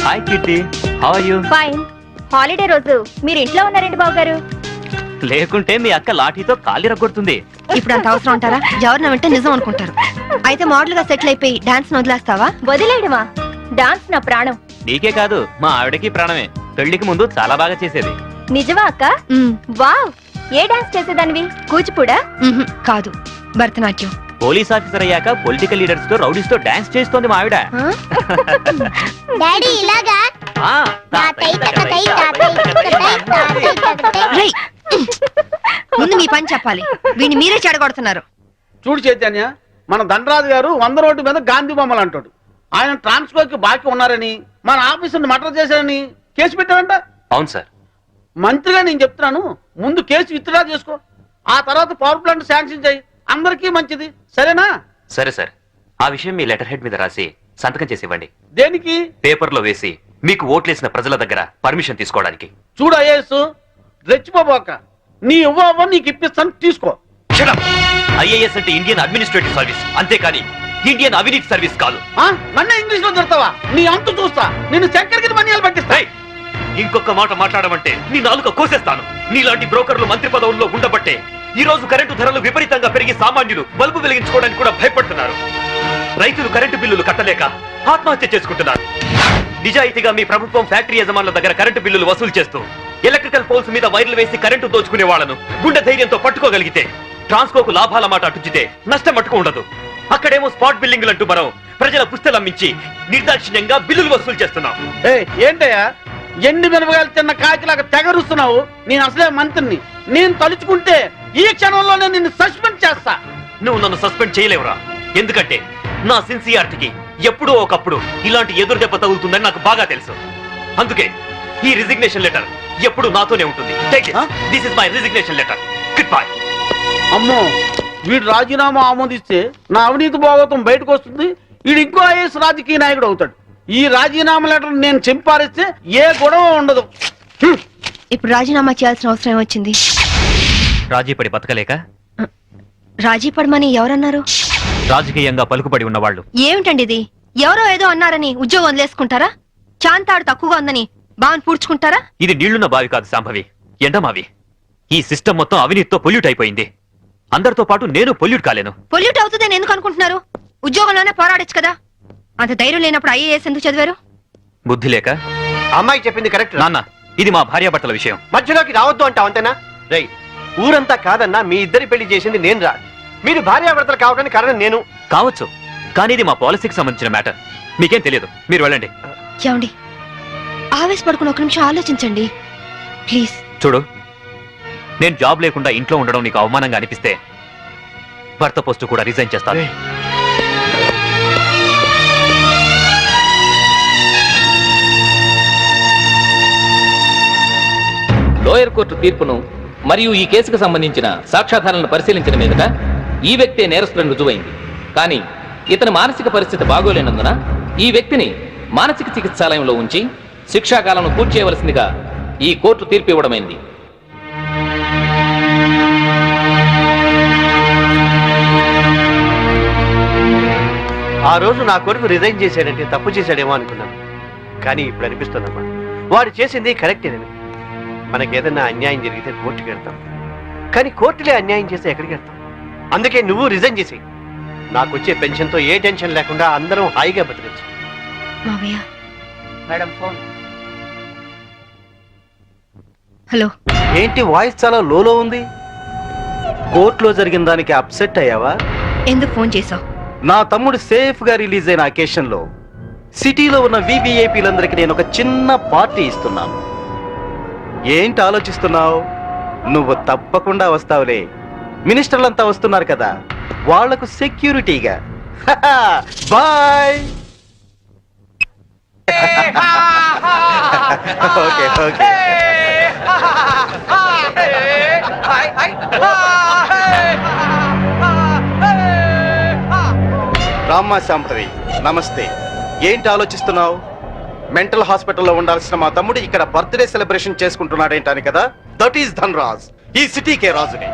Hi Kitty, how are you? Fine. Holiday రోజు మీరు ఇంట్లో ఉన్నారండి బాబు గారు. లేకుంటే మీ అక్క లాఠీతో కాలి రగొడుతుంది. ఇప్పుడు అంత అవసరం ఉంటారా? ఎవరిన వెంటే నిజం అనుకుంటారు. అయితే మోడల్ గా సెటిల్ అయిపోయి డాన్స్ వదిలేస్తావా? వదిలేయడమా? డాన్స్ నా ప్రాణం. నీకే కాదు, మా ఆవిడకి ప్రాణమే. పెళ్లికి ముందు చాలా బాగా చేసేది. నిజమా అక్క? వావ్. ఏ డాన్స్ చేసేదానివి? కూచిపూడా? కాదు, భరతనాట్యం. పోలీస్ ఆఫీసర్ అయ్యాక పొలిటికల్ లీడర్స్ తో రౌడీస్ తో డాన్స్ చేస్తోంది మా ఆవిడ. డాడీ ఇలాగా రేయ్, ముందు మీ పని చెప్పాలి. వీడిని మీరే చెడగొడుతున్నారు. చూడు చైతన్య, మన దండరాజు గారు 100 రోడ్డు మీద గాంధీ బొమ్మలు అంటాడు. ఆయన ట్రాన్స్ఫర్ కి బాకీ ఉన్నారని, మన ఆఫీసుని మర్డర్ చేశారని కేసు పెట్టారంట. అవును సార్. మంత్రిగా నేను చెప్తున్నాను, ముందు కేసు విత్డ్రా చేసుకో, ఆ తర్వాత పవర్ ప్లాంట్ శాంక్షన్ చేయి. అందరికీ మంచిది, సరేనా? సరే సార్, ఆ విషయం మీ లెటర్ హెడ్ మీద రాసి సంతకం చేసి ఇవ్వండి. దేనికి? పేపర్ లో వేసి మీకు ఓట్లేసిన ప్రజల దగ్గర పర్మిషన్ తీసుకోవడానికి. చూడు ఐఏఎస్, రెచ్చిపోబోక. నీ ఇవ్వ నీకు ఇప్పిస్తాను, తీసుకో. ఐఏఎస్ అంటే ఇండియన్ అడ్మినిస్ట్రేటివ్ సర్వీస్, అంతేకాని ఇండియన్ అవినీతి సర్వీస్ కాదు. నన్ను ఇంగ్లీష్ లో తిడతావా? నీ అంతు చూస్తా, నిన్ను చక్కెరకి మనియాలు పట్టిస్తా. ఇంకొక మాట మాట్లాడమంటే నీ నాలుక కోసేస్తాను. నీలాంటి బ్రోకర్లు మంత్రి పదవుల్లో ఉండబట్టే ఈ రోజు కరెంటు ధరలు విపరీతంగా పెరిగి సామాన్యులు బల్బు వెలిగించుకోవడానికి కూడా భయపడుతున్నారు. రైతులు కరెంటు బిల్లులు కట్టలేక ఆత్మహత్య చేసుకుంటున్నారు. నిజాయితీగా మీ ప్రభుత్వం ఫ్యాక్టరీ యజమానుల దగ్గర కరెంటు బిల్లులు వసూలు చేస్తూ ఎలక్ట్రికల్ పోల్స్ మీద వైర్లు వేసి కరెంటు దోచుకునే వాళ్లను గుండె ధైర్యంతో పట్టుకోగలిగితే ట్రాన్స్కోకు లాభాల మాట అటుచితే నష్టం మట్టుకు ఉండదు. అక్కడేమో స్పాట్ బిల్లింగ్లు అంటూ మనం ప్రజల పుస్తలమ్మించి నిర్దాక్షిణ్యంగా బిల్లులు వసూలు చేస్తున్నాం. ఏంటయ్యా ఎండి మినపగాయలు తిన్న కాకిలాగా తెగరుస్తున్నావు? నేను అసలే మంత్రిని. నేను తలుచుకుంటే ఈ క్షణంలోనే నిన్ను సస్పెండ్ చేస్తా. నువ్వు నన్ను సస్పెండ్ చేయలేవురా. ఎందుకంటే నా సిన్సియారిటీకి ఎప్పుడో ఒకప్పుడు ఇలాంటి ఎదురు దెబ్బ తగులుతుందని నాకు బాగా తెలుసు. అందుకే ఈ రిజిగ్నేషన్ లెటర్ ఎప్పుడు నాతోనే ఉంటుంది. This is my resignation letter. Good bye. అమ్మో, వీడు రాజీనామా ఆమోదిస్తే నా అవినీతి భాగవతం బయటకు వస్తుంది. వీడు ఇంకో ఐఎస్ రాజకీయ నాయకుడు అవుతాడు. ఈ రాజీనామా లెటర్ నేను చింపారిస్తే ఏ గొడవ ఉండదు. ఇప్పుడు రాజీనామా చేయాల్సిన అవసరం వచ్చింది. రాజీ పడి బతకలేక? రాజీ పడమని ఎవరన్నారు? రాజకీయంగా పలుకుబడి ఉన్నవాళ్ళు. ఏమిటండి ఇది? ఎవరో ఏదో అన్నారని ఉద్యోగం వదిలేసుకుంటారా? చాంతాడు తక్కువగా ఉందని బావని పూడ్చుకుంటారా? ఇది నీళ్లున్న బావి కాదు శాంభవి, ఎండమావి. ఈ సిస్టమ్ మొత్తం అవినీతితో పొల్యూట్ అయిపోయింది. అందరితో పాటు నేను పొల్యూట్ కాలేను. పొల్యూట్ అవుతుందని ఎందుకు అనుకుంటున్నారు? ఉద్యోగంలోనే పోరాడొచ్చు కదా. అంత ధైర్యం లేనప్పుడు ఐఏఎస్ ఎందుకు చదివారు? బుద్ధి లేక. అమ్మాయి చెప్పింది కరెక్ట్ నాన్న, ఇది మా భార్యాభర్తల విషయం. మధ్యలోకి రావద్దు అంటావు అంతేనా? రై, ఊరంతా కాదన్నా మీ ఇద్దరి పెళ్లి చేసింది నేను రా. మీరు భార్యాభర్తలు కావడానికి కారణం నేను కావచ్చు, కానీ ఇది మా పాలసీకి సంబంధించిన మ్యాటర్. మీకేం తెలియదు, మీరు వెళ్ళండి. ఏమండి, ఆవేశపడుకుని ఒక నిమిషం ఆలోచించండి ప్లీజ్. చూడు, నేను జాబ్ లేకుండా ఇంట్లో ఉండడం నీకు అవమానంగా అనిపిస్తే భర్త పోస్టు కూడా రిజైన్ చేస్తాను. లోయర్ కోర్టు తీర్పును మరియు ఈ కేసుకు సంబంధించిన సాక్ష్యాధారాలను పరిశీలించిన మీదట ఈ వ్యక్తే నేరస్తులను రుజువైంది. కానీ ఇతని మానసిక పరిస్థితి బాగోలేనందున ఈ వ్యక్తిని మానసిక చికిత్సాలయంలో ఉంచి శిక్షాకాలను పూర్తి చేయవలసిందిగా ఈ కోర్టు తీర్పు ఇవ్వడమైంది. ఆ రోజు నా కొడుకు రిజైన్ చేశాడంటే తప్పు చేశాడేమో అనుకున్నాను. కానీ ఇప్పుడు అనిపిస్తుందమ్మా, వాడు చేసింది కరెక్టేనని. మనకేదన్నా అన్యాయం జరిగితే కోర్టుకి వెళ్తాం, కానీ కోర్టులే అన్యాయం చేస్తే ఎక్కడికి వెళ్తాం? అందుకే నువ్వు రిజైన్ చేసి నాకు వచ్చే పెన్షన్తో ఏ టెన్షన్ లేకుండా అందరం హాయిగా బతకచ్చు. మావయ్య. Madam phone. హలో. ఏంటి వాయిస్ చాలా లోలో ఉంది? కోర్టులో జరిగిన దానికి అప్సెట్ అయ్యావా? ఎందుకు ఫోన్ చేసావు? నా తమ్ముడు సేఫ్ గా రిలీజ్ అయిన అకేషన్ లో సిటీలో ఉన్న వివిఐపీలందరికీ నేను ఒక చిన్న పార్టీ ఇస్తున్నాను. ఏంటి ఆలోచిస్తున్నావు? నువ్వు తప్పకుండా వస్తావులే. మినిస్టర్లంతా వస్తున్నారు కదా, వాళ్లకు సెక్యూరిటీగా. బాయ్. Okay okay. రామ్మా శాంభవి, నమస్తే. ఏంటి ఆలోచిస్తున్నావు? మెంటల్ హాస్పిటల్లో ఉండాల్సిన మా తమ్ముడు ఇక్కడ బర్త్డే సెలబ్రేషన్ చేసుకుంటున్నాడేంటాని కదా. దట్ ఈస్ ధన్రాజ్, ఈ సిటీకే రాజుని.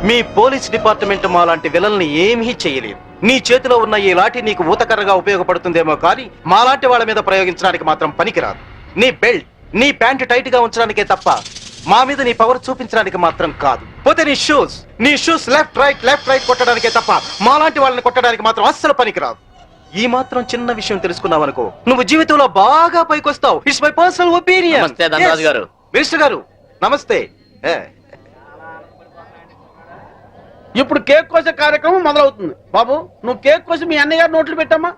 మీ పోలీస్ డిపార్ట్మెంట్ మా లాంటి విలన్ని ఏమీ చేయలేదు. నీ చేతిలో ఉన్న ఈ లాఠీ నీకు ఊతకర్రగా ఉపయోగపడుతుందేమో కానీ మాలాంటి వాళ్ళ మీద ప్రయోగించడానికి మాత్రం పనికిరాదు. నీ బెల్ట్, నీ ప్యాంట్ టైట్ గా ఉంచడానికే తప్ప మా మీద నీ పవర్ చూపించడానికి మాత్రం కాదు. పోతే నీ షూస్ లెఫ్ట్ రైట్ కొట్టడానికే తప్ప మాలాంటి వాళ్ళని కొట్టడానికి మాత్రం అస్సలు పనికిరాదు. ఈ మాత్రం చిన్న విషయం తెలుసుకున్నావనుకో, నువ్వు జీవితంలో బాగా పైకొస్తావు. It's my personal opinion. నమస్తే ధనరాజు గారు. మినిస్టర్ గారు నమస్తే. ఇప్పుడు కేక్ కోసే కార్యక్రమం మొదలవుతుంది. బాబు, నువ్వు కేక్ కోసి మీ అన్నయ్య గారు నోట్లు పెట్టమ్మా.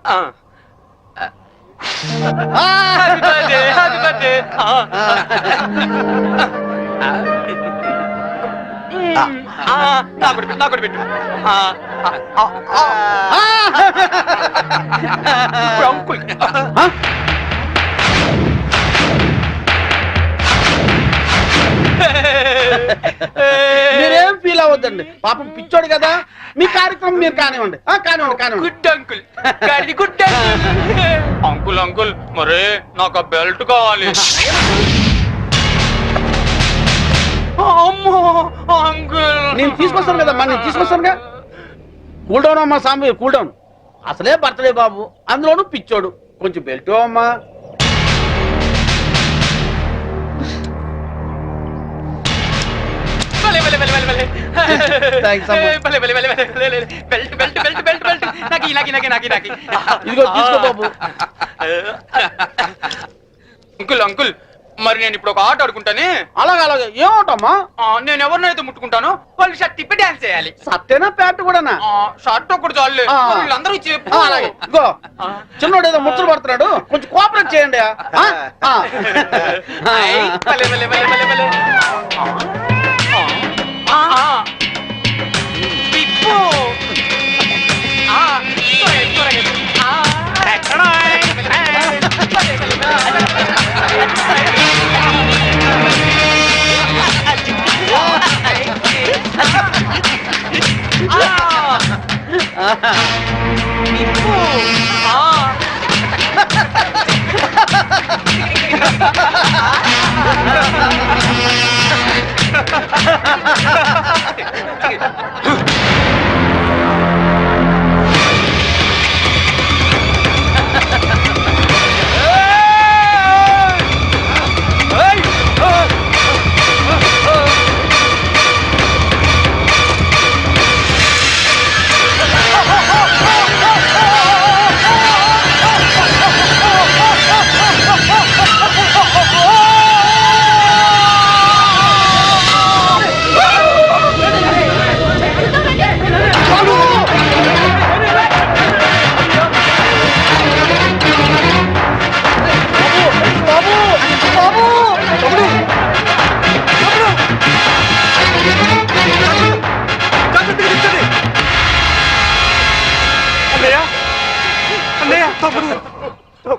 మీరేం ఫీల్ అవ్వద్దండి, పాపం పిచ్చోడు కదా. మీ కార్యక్రమం మీరు కానివ్వండి. కానివ్వండి. Good uncle, good uncle. Uncle మరే నాకు ఆ బెల్ట్ కావాలి. అమ్మో అంకుల్, నేను తీసుకొస్తాను కదమ్మా, నేను తీసుకొస్తానుగా. కూల్ డౌన్ అమ్మా సాంబి, కూల్ డౌన్. అసలే బర్త్డే బాబు, అందులోనూ పిచ్చోడు. కొంచెం బెల్ట్ అమ్మా. Thanks అమ్మా. ఇదిగో తీసుకో బాబు. అంకుల్ అంకుల్, మరి నేను ఇప్పుడు ఒక ఆట ఆడుకుంటానే. అలాగే ఏమవుతామా? నేను ఎవరినైతే ముట్టుకుంటాను వాళ్ళు షర్ట్ తిప్పి డాన్స్ చేయాలి. సత్తేనా ప్యాంట్ కూడానా? షర్ట్ ఒకటి చాలే, వీళ్ళందరూ చెప్పు. అలాగే ఇదిగో, చిన్నోడు ఏదో ముచ్చట పడుతున్నాడు, కొంచెం కోఆపరేట్ చేయండి.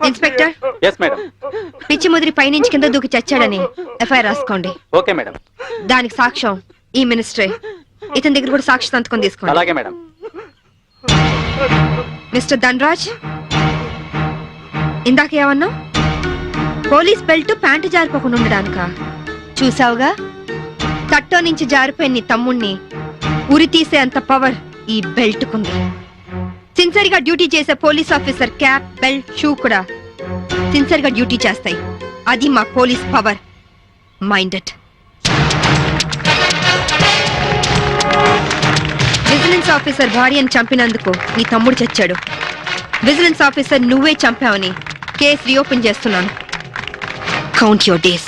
Inspector, yes madam. పిచ్చి ముదిరి పైనుంచి కింద దూకి చచ్చాడని ఎఫ్ఐఆర్ రాసుకోండి. Okay madam. దానికి సాక్ష్యం ఈ మినిస్టరే. ఇతని దగ్గర కూడా సాక్షి సంతకం తీసుకోండి. అలాగే మేడం. మిస్టర్ ధనరాజ్, ఇందాక ఏమన్నా? పోలీస్ బెల్ట్ ప్యాంటు జారిపోకుండా ఉండడానికా? చూసావుగా, తట్టో నుంచి జారిపోయిన నీ తమ్ముణ్ణి ఉరి తీసే అంత పవర్ ఈ బెల్ట్ కుంది. సిన్సియర్ గా డ్యూటీ చేసే police officer cap, belt, shoe కూడా సిన్సియర్ గా డ్యూటీ చేస్తాయి. అది మా police power. Minded. Vigilance officer భార్యను చంపినందుకు నీ తమ్ముడు చచ్చాడు. విజిలెన్స్ ఆఫీసర్ నువ్వే చంపావని కేసు రీఓపెన్ చేస్తున్నాను. Count your days.